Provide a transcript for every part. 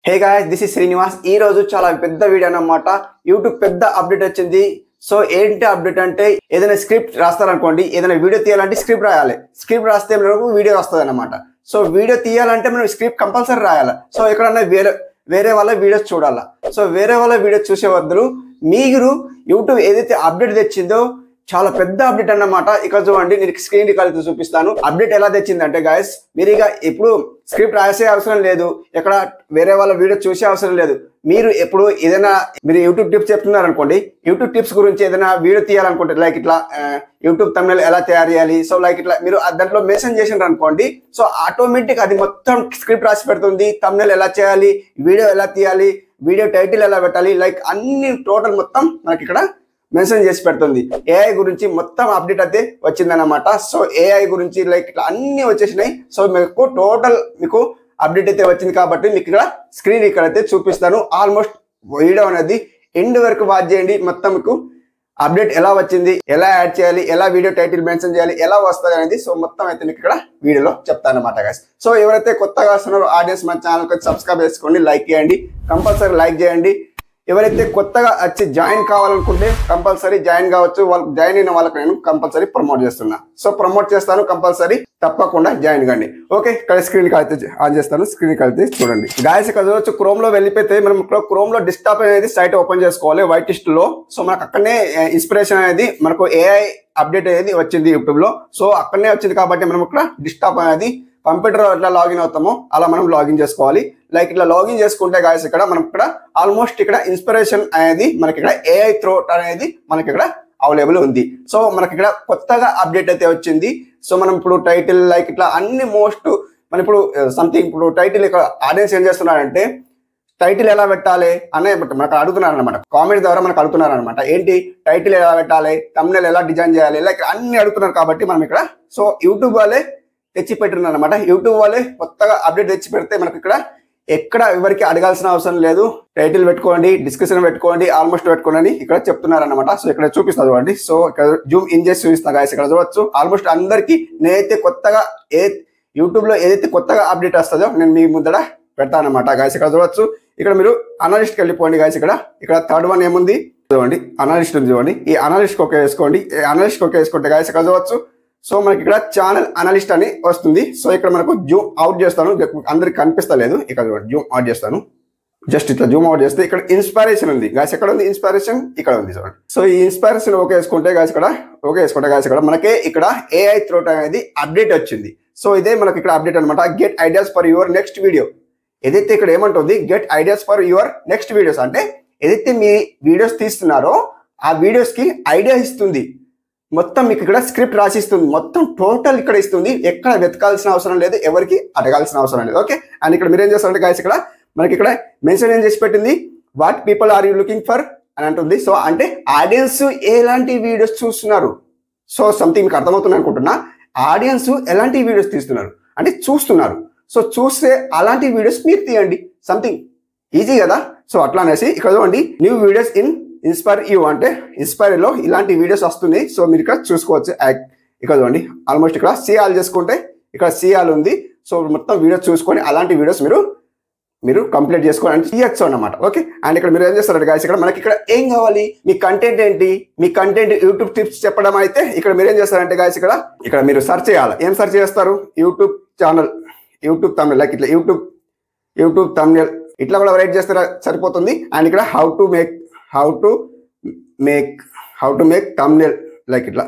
Hey guys, this is Srinivas. ఈ రోజు చాలా పెద్ద వీడియో అన్నమాట. యూట్యూబ్ పెద్ద అప్డేట్ వచ్చింది. సో ఏంటి అప్డేట్ అంటే, ఏదైనా స్క్రిప్ట్ రాస్తారనుకోండి, ఏదైనా వీడియో తీయాలంటే స్క్రిప్ట్ రాయాలి. స్క్రిప్ట్ రాస్తే మనకు వీడియో వస్తుంది అనమాట. సో వీడియో తీయాలంటే మనం స్క్రిప్ట్ కంపల్సరీ రాయాలి. సో ఎక్కడన్నా వేరే వాళ్ళ వీడియోస్ చూడాలా. సో వేరే వాళ్ళ వీడియోస్ చూసే వద్దు, మీరు యూట్యూబ్ ఏదైతే అప్డేట్ తెచ్చిందో చాలా పెద్ద అప్డేట్ అన్నమాట. ఇక్కడ చూడండి, నేను స్క్రీన్ రికార్డ్ చూపిస్తాను. అప్డేట్ ఎలా తెచ్చిందంటే గాయస్, మీరు ఇక ఇప్పుడు స్క్రిప్ట్ రాసే అవసరం లేదు, ఎక్కడ వేరే వాళ్ళ వీడియో చూసే అవసరం లేదు. మీరు ఎప్పుడు ఏదైనా మీరు యూట్యూబ్ టిప్స్ చెప్తున్నారు అనుకోండి, యూట్యూబ్ టిప్స్ గురించి ఏదైనా వీడియో తీయాలనుకుంటే, లైక్ ఇట్లా యూట్యూబ్ థంబ్నెయిల్ ఎలా తయారు చేయాలి, సో లైక్ ఇట్లా మీరు దాంట్లో మెన్షన్ చేసినారు అనుకోండి, సో ఆటోమేటిక్ అది మొత్తం స్క్రిప్ట్ రాసి పెడుతుంది. థంబ్నెయిల్ ఎలా చేయాలి, వీడియో ఎలా తీయాలి, వీడియో టైటిల్ ఎలా పెట్టాలి, లైక్ అన్ని టోటల్ మొత్తం మనకి ఇక్కడ మెన్షన్ చేసి పెడుతుంది. ఏఐ గురించి మొత్తం అప్డేట్ అయితే వచ్చిందన్నమాట. సో ఏఐ గురించి లైక్ ఇట్లా అన్ని వచ్చేసినాయి. సో మీకు టోటల్ మీకు అప్డేట్ అయితే వచ్చింది కాబట్టి మీకు ఇక్కడ స్క్రీన్ ఇక్కడ అయితే చూపిస్తాను. ఆల్మోస్ట్ వీడియో అనేది ఎండ్ వరకు వాచ్ చేయండి. మొత్తం మీకు అప్డేట్ ఎలా వచ్చింది, ఎలా యాడ్ చేయాలి, ఎలా వీడియో టైటిల్ మెన్షన్ చేయాలి, ఎలా వస్తుంది అనేది సో మొత్తం అయితే మీకు ఇక్కడ వీడియోలో చెప్తాను అనమాట గైస్. సో ఎవరైతే కొత్తగా వస్తున్నారో ఆడియన్స్ మన ఛానల్కి సబ్స్క్రైబ్ చేసుకోండి, లైక్ చేయండి, కంపల్సరీ లైక్ చేయండి. ఎవరైతే కొత్తగా వచ్చి జాయిన్ కావాలనుకుంటే కంపల్సరీ జాయిన్ కావచ్చు. వాళ్ళకి జాయిన్ అయిన వాళ్ళకి నేను కంపల్సరీ ప్రమోట్ చేస్తున్నా. సో ప్రమోట్ చేస్తాను, కంపల్సరీ తప్పకుండా జాయిన్ కండి. ఓకే, ఇక్కడ స్క్రీన్ అయితే ఆన్ చేస్తాను. స్క్రీన్ అయితే చూడండి గాయస్, ఇక్కడ చూడొచ్చు. క్రోమ్ లో వెళ్ళిపోతే మనం ఇక్కడ క్రోమ్ లో డెస్క్టాప్ అనేది సైట్ ఓపెన్ చేసుకోవాలి వైట్ లో. సో మనకు అక్కడనే ఇన్స్పిరేషన్ అనేది మనకు ఏఐ అప్డేట్ అనేది వచ్చింది యూట్యూబ్ లో. సో అక్కడనే వచ్చింది కాబట్టి మనం ఇక్కడ డెస్క్టాప్ అనేది కంప్యూటర్ ఎట్లా లాగిన్ అవుతామో అలా మనం లాగిన్ చేసుకోవాలి. లైక్ ఇట్లా లాగిన్ చేసుకుంటే గాయస్ ఇక్కడ మనం ఇక్కడ ఆల్మోస్ట్ ఇక్కడ ఇన్స్పిరేషన్ అనేది మనకి ఇక్కడ ఏఐ థ్రోట్ అనేది మనకి ఇక్కడ అవైలబుల్ ఉంది. సో మనకి ఇక్కడ కొత్తగా అప్డేట్ అయితే వచ్చింది. సో మనం ఇప్పుడు టైటిల్ లైక్ ఇట్లా అన్ని మోస్ట్ మనం ఇప్పుడు సంథింగ్ ఇప్పుడు టైటిల్ ఇక్కడ ఆడియన్స్ ఏం చేస్తున్నారంటే టైటిల్ ఎలా పెట్టాలి అనే మనకు అడుగుతున్నారు అనమాట. కామెంట్ ద్వారా మనకు అడుగుతున్నారు అనమాట. ఏంటి టైటిల్ ఎలా పెట్టాలి, థంబ్నెయిల్ ఎలా డిజైన్ చేయాలి, లైక్ అన్ని అడుగుతున్నారు కాబట్టి మనం ఇక్కడ సో యూట్యూబ్ వాళ్ళే తెచ్చి పెట్టినారు అనమాట. యూట్యూబ్ వాళ్ళే కొత్తగా అప్డేట్ తెచ్చి పెడితే మనకి ఇక్కడ ఎక్కడ ఎవరికి అడగాల్సిన అవసరం లేదు. టైటిల్ పెట్టుకోండి, డిస్క్రిప్షన్ పెట్టుకోండి, ఆల్మోస్ట్ పెట్టుకోండి అని ఇక్కడ చెప్తున్నారు అనమాట. సో ఇక్కడ చూపిస్తా చూడండి. సో ఇక్కడ జూమ్ ఇన్ చేసి చూపిస్తా గాయస్. ఇక్కడ చూడొచ్చు ఆల్మోస్ట్ అందరికి నేనైతే కొత్తగా యూట్యూబ్ లో ఏదైతే కొత్తగా అప్డేట్ వస్తుందో నేను మీ ముందర పెడతానమాట గాయస్. ఇక్కడ చూడొచ్చు. ఇక్కడ మీరు అనలిస్ట్కి వెళ్ళిపోండి గాయస్. ఇక్కడ థర్డ్ వన్ ఏముంది చూడండి, అనలిస్ట్ ఉంది చూడండి. ఈ అనలిస్ట్ ఓకే వేసుకోండి. అనలిస్ట్ ఓకే వేసుకుంటే గాయస్ ఇక్కడ చూడొచ్చు. సో మనకి ఇక్కడ ఛానల్ అనలిస్ట్ అని వస్తుంది. సో ఇక్కడ మనకు జూమ్ అవుట్ చేస్తాను, అందరికి కనిపిస్తలేదు. ఇక్కడ జూమ్ అవుట్ చేస్తాను. జస్ట్ ఇట్లా జూమ్ అవుట్ చేస్తే ఇక్కడ ఇన్స్పిరేషన్ ఉంది గాయస్. ఎక్కడ ఉంది ఇన్స్పిరేషన్? ఇక్కడ ఉంది చూడండి. సో ఈ ఇన్స్పిరేషన్ ఓకే వేసుకుంటే గాయస్ ఇక్కడ ఓకే వేసుకుంటే గాయస్ ఇక్కడ మనకే ఇక్కడ ఏఐ థ్రోట్ అనేది అప్డేట్ వచ్చింది. సో ఇదే మనకి ఇక్కడ అప్డేట్ అనమాట. Get ideas for your next video. ఏదైతే ఇక్కడ ఏమంటుంది get ideas for your next videos అంటే ఏదైతే మీ వీడియోస్ తీస్తున్నారో ఆ వీడియోస్ కి ఐడియా ఇస్తుంది. మొత్తం మీకు ఇక్కడ స్క్రిప్ట్ రాసిస్తుంది, మొత్తం టోటల్ ఇక్కడ ఇస్తుంది. ఎక్కడ వెతకాల్సిన అవసరం లేదు, ఎవరికి అడగాల్సిన అవసరం లేదు. ఓకే, అండ్ ఇక్కడ మీరు ఏం చేస్తారంటే గాయస్ ఇక్కడ మనకి ఇక్కడ మెన్షన్ ఏం చేసి పెట్టింది, what people are you looking for అని అంటుంది. సో అంటే ఆడియన్స్ ఎలాంటి వీడియోస్ చూస్తున్నారు. సో సంథింగ్ మీకు అర్థమవుతుంది అనుకుంటున్నా. ఆడియన్స్ ఎలాంటి వీడియోస్ తీస్తున్నారు అంటే చూస్తున్నారు. సో చూస్తే అలాంటి వీడియోస్ మీరు తీయండి. సంథింగ్ ఈజీ కదా. సో అట్లా అనేసి ఇక్కడ చూడండి, new videos in inspire you అంటే ఇన్స్పైర్ లో ఇలాంటి వీడియోస్ వస్తున్నాయి. సో మీరు ఇక్కడ చూసుకోవచ్చు. ఇక్కడ చూడండి ఆల్మోస్ట్ ఇక్కడ సిఆల్ చేసుకుంటే ఇక్కడ సిఆల్ ఉంది. సో మొత్తం వీడియోస్ చూసుకొని అలాంటి వీడియోస్ మీరు కంప్లీట్ చేసుకోవాలి అంటే తీయచ్చు అన్నమాట. ఓకే, అండ్ ఇక్కడ మీరు ఏం చేస్తారంటే గాయస్ ఇక్కడ మనకి ఇక్కడ ఏం కావాలి, మీ కంటెంట్ ఏంటి, మీ కంటెంట్ యూట్యూబ్ టిప్స్ చెప్పడం అయితే ఇక్కడ మీరు ఏం చేస్తారంటే గాయస్ ఇక్కడ మీరు సెర్చ్ చేయాలి. ఏం సెర్చ్ చేస్తారు? YouTube channel, YouTube thumbnail, like ఇట్లా యూట్యూబ్ థంబ్నెయిల్ ఇట్లా కూడా రైట్ చేస్తే సరిపోతుంది. అండ్ ఇక్కడ how to make thumbnail, like ఇట్లా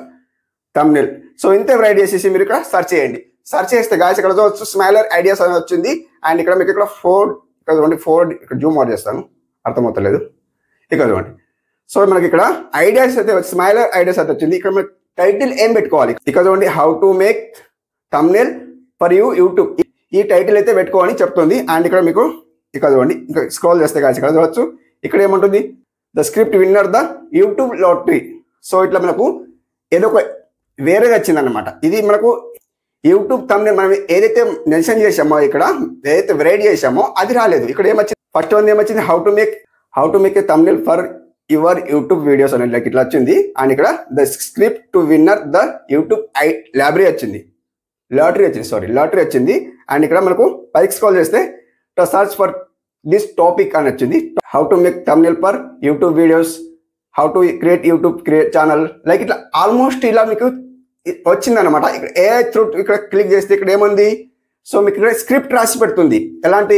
థంబ్నెయిల్. సో ఇంతే రైట్ చేసేసి మీరు ఇక్కడ సెర్చ్ చేయండి. సెర్చ్ చేస్తే గాయస్ ఇక్కడ చూడొచ్చు స్మైలర్ ఐడియాస్ అని వచ్చింది. అండ్ ఇక్కడ మీకు ఇక్కడ ఇక్కడ చూడండి ఇక్కడ జూమ్ అవుట్ చేస్తాను, అర్థమవుతలేదు. ఇక్కడ చూడండి. సో మనకి ఇక్కడ ఐడియాస్ అయితే స్మైలర్ ఐడియాస్ అయితే వచ్చింది. ఇక్కడ మనకి టైటిల్ ఏం పెట్టుకోవాలి, ఇక్కడ చూడండి how to make thumbnail for you YouTube, ఈ టైటిల్ అయితే పెట్టుకోవాలని చెప్తుంది. అండ్ ఇక్కడ మీకు ఇక్కడ చూడండి ఇంకా స్క్రోల్ చేస్తే గాయస్ ఇక్కడ చూడొచ్చు. ఇక్కడ ఏముంటుంది, the script winner the YouTube lottery. So ఇట్లా మనకు ఏదో ఒక వేరేగా వచ్చిందన్నమాట. ఇది మనకు యూట్యూబ్ థంబ్నెయిల్ మనం ఏదైతే మెన్షన్ చేసామో ఇక్కడ ఏదైతే వెరైటీ చేసామో అది రాలేదు. ఇక్కడ ఏమొచ్చింది, ఫస్ట్ వన్ ఏమొచ్చింది how to make a thumbnail for your YouTube videos అనేది లైక్ ఇట్లా వచ్చింది. అండ్ ఇక్కడ the script to winner the YouTube lottery వచ్చింది. లాటరీ వచ్చింది. అండ్ ఇక్కడ మనకు పైకి స్క్రోల్ చేస్తే to search for this topic అని వచ్చింది. How to make thumbnail for YouTube videos, how to create YouTube channel, like ఇట్లా ఆల్మోస్ట్ ఇలా మీకు వచ్చిందనమాట. ఇక్కడ ఏఐ త్రూ ఇక్కడ క్లిక్ చేస్తే ఇక్కడ ఏముంది, సో మీకు ఇక్కడ స్క్రిప్ట్ రాసి పెడుతుంది. ఎలాంటి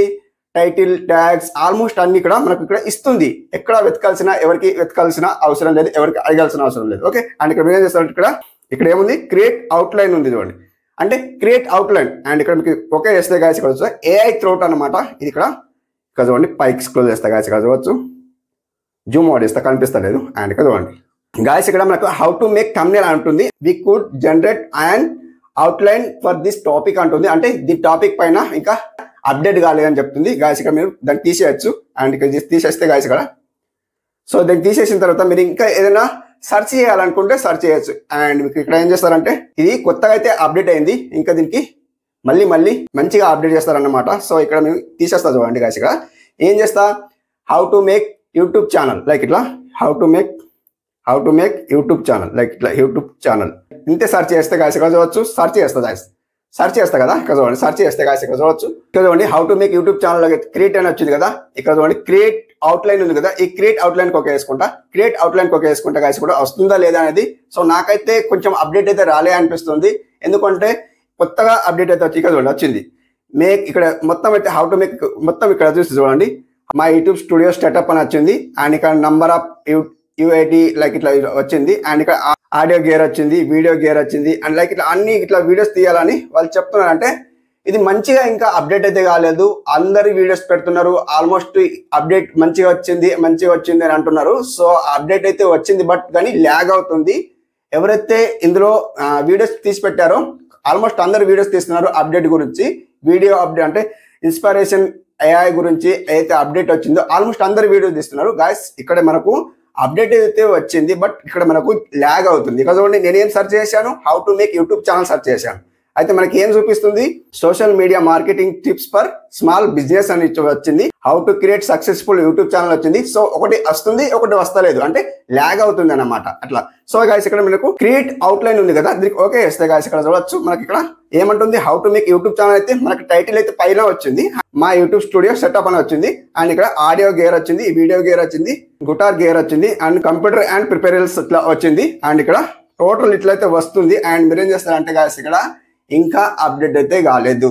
టైటిల్, ట్యాగ్స్, ఆల్మోస్ట్ అన్ని ఇక్కడ మనకు ఇక్కడ ఇస్తుంది. ఎక్కడ ఎవరికి వెతకాల్సిన అవసరం లేదు, ఎవరికి అడగాల్సిన అవసరం లేదు. ఓకే, అండ్ ఇక్కడ ఏం చేస్తారంటే ఇక్కడ ఏముంది, క్రియేట్ అవుట్లైన్ ఉంది చూడండి. అంటే క్రియేట్ అవుట్లైన్, అండ్ ఇక్కడ మీకు ఓకే చేస్తే గాయస్ ఇక్కడ వచ్చి ఏఐ త్రోట్ అనమాట. ఇది ఇక్కడ చూడండి, పైకి స్క్రోల్ చేస్తే గాయస్ ఇక్కడ చూడవచ్చు, జూమ్ అవుట్ చేస్తే కనిపిస్తలేదు. అండ్ ఇక్కడ చూడండి గాయస్, ఇక్కడ మనకు హౌ టు మేక్ థంబ్నెయిల్ అంటుంది. We could generate and outline for this topic అంటుంది. అంటే ది టాపిక్ పైన ఇంకా అప్డేట్ కాలేదని చెప్తుంది గాయస్. ఇక్కడ మీరు దాన్ని తీసేయచ్చు. అండ్ ఇక్కడ తీసేస్తే గాయస్ ఇక్కడ, సో దాన్ని తీసేసిన తర్వాత మీరు ఇంకా ఏదైనా సెర్చ్ చేయాలనుకుంటే సెర్చ్ చేయొచ్చు. అండ్ మీకు ఇక్కడ ఏం చేస్తారంటే ఇది కొత్తగా అయితే అప్డేట్ అయింది, ఇంకా దీనికి మళ్ళీ మంచిగా అప్డేట్ చేస్తారన్నమాట. సో ఇక్కడ మీరు తీసేస్తా చూడండి గాయస్. ఇక్కడ ఏం చేస్తా, how to make YouTube channel, like ఇట్లా how to make YouTube channel, like ఇట్లా యూట్యూబ్ ఛానల్ ఇంతే సెర్చ్ చేస్తే గాయస్ ఇక్కడ చూడవచ్చు. సెర్చ్ చేస్తా కదా, ఇక్కడ చూడండి సెర్చ్ చేస్తే గాయస్ ఇక్కడ చూడవచ్చు. ఇక్కడ చూడండి how to make YouTube channel create అని వచ్చింది కదా. ఇక్కడ చూడండి క్రియేట్ అవుట్లైన్ ఉంది కదా, ఈ క్రియేట్ అవుట్లైన్ ఒక వేసుకుంటా. క్రియేట్ అవుట్లైన్ ఒక వేసుకుంటా గాయస్ కూడా వస్తుందా లేదా అనేది. సో నాకైతే కొంచెం అప్డేట్ అయితే రాలే అనిపిస్తుంది, ఎందుకంటే కొత్తగా అప్డేట్ అయితే వచ్చి ఇక్కడ చూడండి వచ్చింది మేక్. ఇక్కడ మొత్తం అయితే హౌ టు మేక్ మొత్తం ఇక్కడ చూసి చూడండి, మా యూట్యూబ్ స్టూడియో స్టార్ట్అప్ అని వచ్చింది. అండ్ ఇక్కడ నంబర్ ఆఫ్ యూఐడి లైక్ ఇట్లా వచ్చింది. అండ్ ఇక్కడ ఆడియో గేర్ వచ్చింది, వీడియో గేర్ వచ్చింది. అండ్ లైక్ ఇట్లా అన్ని ఇట్లా వీడియోస్ తీయాలని వాళ్ళు చెప్తున్నారు. అంటే ఇది మంచిగా ఇంకా అప్డేట్ అయితే కాలేదు, అందరు వీడియోస్ పెడుతున్నారు. ఆల్మోస్ట్ అప్డేట్ మంచిగా వచ్చింది అని అంటున్నారు. సో అప్డేట్ అయితే వచ్చింది, బట్ కానీ ల్యాగ్ అవుతుంది. ఎవరైతే ఇందులో వీడియోస్ తీసి పెట్టారో ఆల్మోస్ట్ అందరు వీడియోస్ తీస్తున్నారు అప్డేట్ గురించి. వీడియో అప్డేట్ అంటే ఇన్స్పిరేషన్ AI గురించి అయితే అప్డేట్ వచ్చిందో ఆల్మోస్ట్ అందరు వీడియోస్ తీస్తున్నారు గాయస్. ఇక్కడ మనకు అప్డేట్ అయితే వచ్చింది, బట్ ఇక్కడ మనకు ల్యాగ్ అవుతుంది. ఇక్కడ చూడండి నేనేం సెర్చ్ చేశాను, how to make YouTube channel search చేశాను. అయితే మనకి ఏం చూపిస్తుంది, social media marketing tips for small business అని వచ్చింది. How to create successful YouTube channel వచ్చింది. సో ఒకటి వస్తుంది, ఒకటి వస్తలేదు, అంటే ల్యాగ్ అవుతుంది అన్నమాట అట్లా. సో గాయస్ ఇక్కడ మనకు క్రియేట్ అవుట్లైన్ ఉంది కదా, దీనికి ఓకే వేస్తే గాయస్ ఇక్కడ చూడొచ్చు మనకి ఇక్కడ ఏమంటుంది, how to make YouTube channel అయితే మనకి టైటిల్ అయితే పైన వచ్చింది, మా యూట్యూబ్ స్టూడియో సెటప్ అని వచ్చింది. అండ్ ఇక్కడ ఆడియో గేర్ వచ్చింది, వీడియో గేర్ వచ్చింది, గుటార్ గేర్ వచ్చింది, అండ్ కంప్యూటర్ అండ్ ప్రిపేరల్స్ ఇట్లా వచ్చింది. అండ్ ఇక్కడ టోటల్ ఇట్లయితే వస్తుంది. అండ్ మీరేం చేస్తారంటే గాయస్ ఇక్కడ ఇంకా అప్డేట్ అయితే కాలేదు,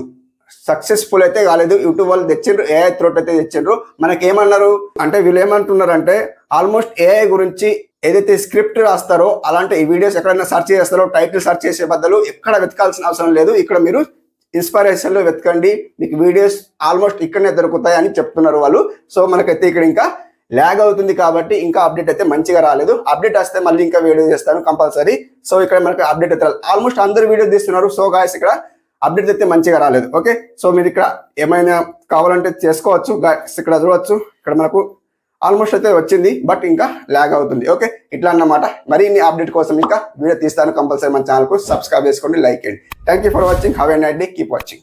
సక్సెస్ఫుల్ అయితే కాలేదు. యూట్యూబ్ వాళ్ళు తెచ్చిండ్రు, ఏఐ త్రోట్ అయితే తెచ్చిండ్రు. మనకి ఏమన్నారు అంటే వీళ్ళు ఏమంటున్నారు అంటే ఆల్మోస్ట్ ఏఐ గురించి ఏదైతే స్క్రిప్ట్ రాస్తారో అలాంటి ఈ వీడియోస్ ఎక్కడైనా సెర్చ్ చేస్తారో టైటిల్ సెర్చ్ చేసే బదులు ఎక్కడ వెతకాల్సిన అవసరం లేదు, ఇక్కడ మీరు ఇన్స్పిరేషన్ లో వెతకండి, మీకు వీడియోస్ ఆల్మోస్ట్ ఇక్కడనే దొరుకుతాయి అని చెప్తున్నారు వాళ్ళు. సో మనకైతే ఇక్కడ ఇంకా ల్యాగ్ అవుతుంది కాబట్టి ఇంకా అప్డేట్ అయితే మంచిగా రాలేదు. అప్డేట్ వస్తే మళ్ళీ ఇంకా వీడియో చేస్తాను కంపల్సరీ. సో ఇక్కడ మనకి అప్డేట్ అయితే ఆల్మోస్ట్ అందరు వీడియో తీస్తున్నారు. సో గాయస్ ఇక్కడ అప్డేట్ అయితే మంచిగా రాలేదు. ఓకే, సో మీరు ఇక్కడ ఏమైనా కావాలంటే చేసుకోవచ్చు గాయస్. ఇక్కడ చూడవచ్చు ఇక్కడ మనకు ఆల్మోస్ట్ అయితే వచ్చింది, బట్ ఇంకా ల్యాగ్ అవుతుంది. ఓకే, ఇట్లా అన్నమాట. మరి ఇన్ని అప్డేట్ కోసం ఇంకా వీడియో తీస్తాను కంపల్సరీ. మన ఛానల్కు సబ్స్క్రైబ్ చేసుకోండి, లైక్ చేయండి. Thank you for watching. Have a nice day, keep watching.